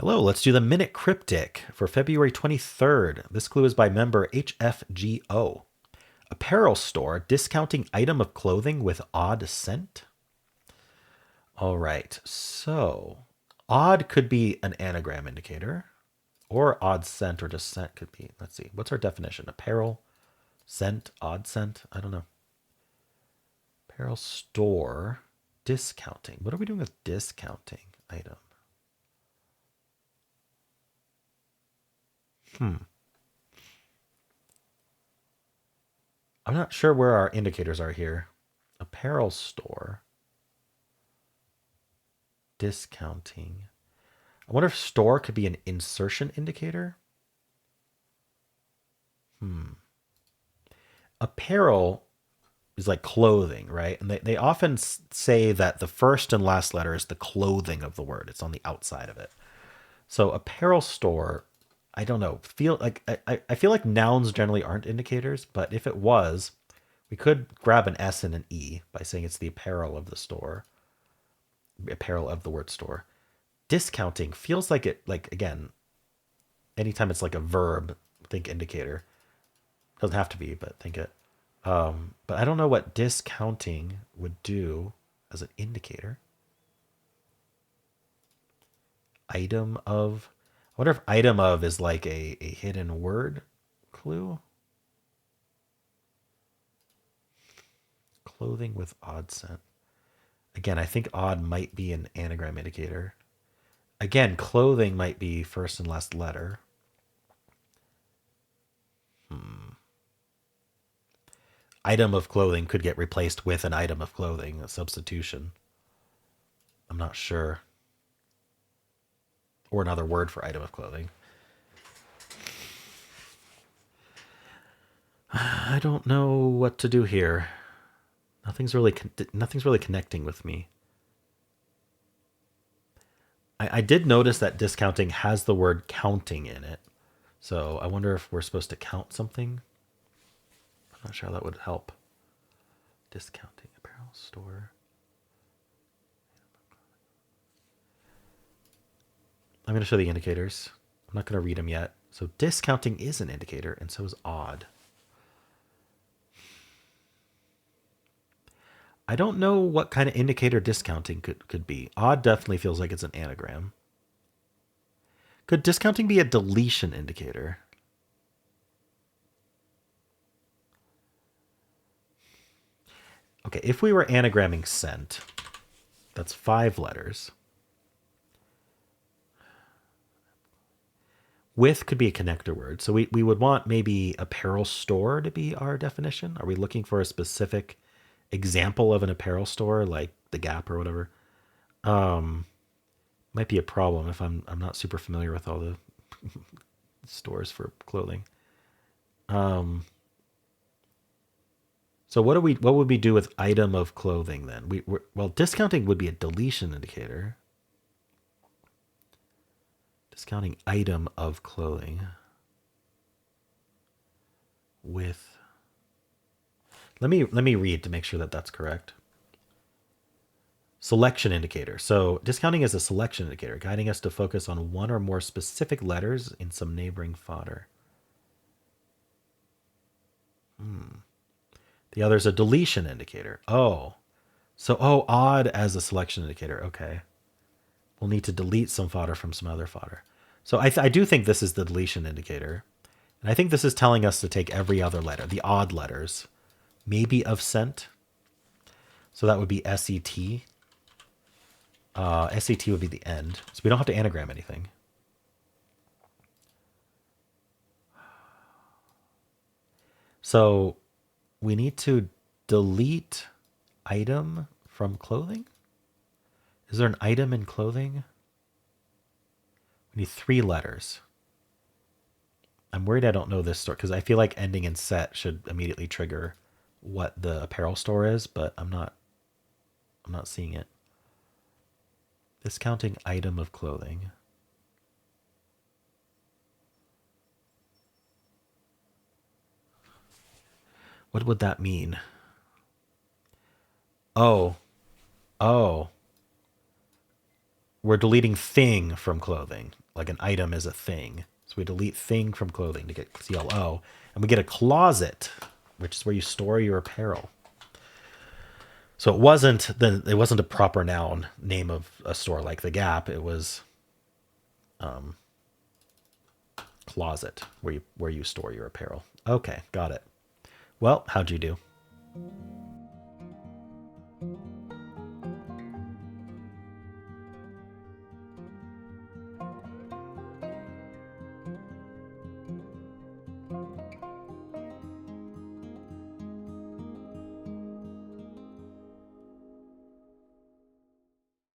Hello, let's do the Minute Cryptic for February 23rd. This clue is by member HFGO. Apparel store discounting item of clothing with odd scent. All right, so odd could be an anagram indicator, or odd scent or just scent could be. Let's see, what's our definition? Apparel, scent, odd scent? I don't know. Apparel store discounting. What are we doing with discounting item? Hmm. I'm not sure where our indicators are here. Apparel store discounting. I wonder if store could be an insertion indicator. Apparel is like clothing, right? And they often say that the first and last letter is the clothing of the word. It's on the outside of it. So apparel store, I don't know. I feel like nouns generally aren't indicators, but if it was, we could grab an S and an E by saying it's the apparel of the store. Apparel of the word store. Discounting feels like it, like, again, anytime it's like a verb, think indicator. Doesn't have to be, but think it. But I don't know what discounting would do as an indicator. Item of. I wonder if item of is like a hidden word clue. Clothing with odd scent. Again, I think odd might be an anagram indicator. Again, clothing might be first and last letter. Item of clothing could get replaced with an item of clothing, a substitution. I'm not sure. Or another word for item of clothing. I don't know what to do here. Nothing's really connecting with me. I did notice that discounting has the word counting in it. So I wonder if we're supposed to count something. I'm not sure how that would help. Discounting apparel store. I'm going to show the indicators. I'm not going to read them yet. So discounting is an indicator, and so is odd. I don't know what kind of indicator discounting could be. Odd definitely feels like it's an anagram. Could discounting be a deletion indicator? Okay, if we were anagramming scent, that's 5 letters. With could be a connector word. So we would want maybe apparel store to be our definition. Are we looking for a specific example of an apparel store like the Gap or whatever? Might be a problem if I'm not super familiar with all the stores for clothing. So what would we do with item of clothing then? Well, discounting would be a deletion indicator. Discounting item of clothing with. Let me read to make sure that that's correct. Selection indicator. So discounting is a selection indicator, guiding us to focus on one or more specific letters in some neighboring fodder. The other is a deletion indicator. Odd as a selection indicator. Okay. We'll need to delete some fodder from some other fodder. So I do think this is the deletion indicator. And I think this is telling us to take every other letter, the odd letters, maybe of scent. So that would be SET. SET would be the end. So we don't have to anagram anything. So we need to delete item from clothing. Is there an item in clothing? We need 3 letters. I'm worried I don't know this store because I feel like ending in set should immediately trigger what the apparel store is, but I'm not seeing it. Discounting item of clothing. What would that mean? Oh, oh, we're deleting thing from clothing. like an item is a thing. So we delete thing from clothing to get CLO. And we get a closet, which is where you store your apparel. So it wasn't a proper noun name of a store like the Gap. It was closet where you store your apparel. Okay, got it. Well, how'd you do?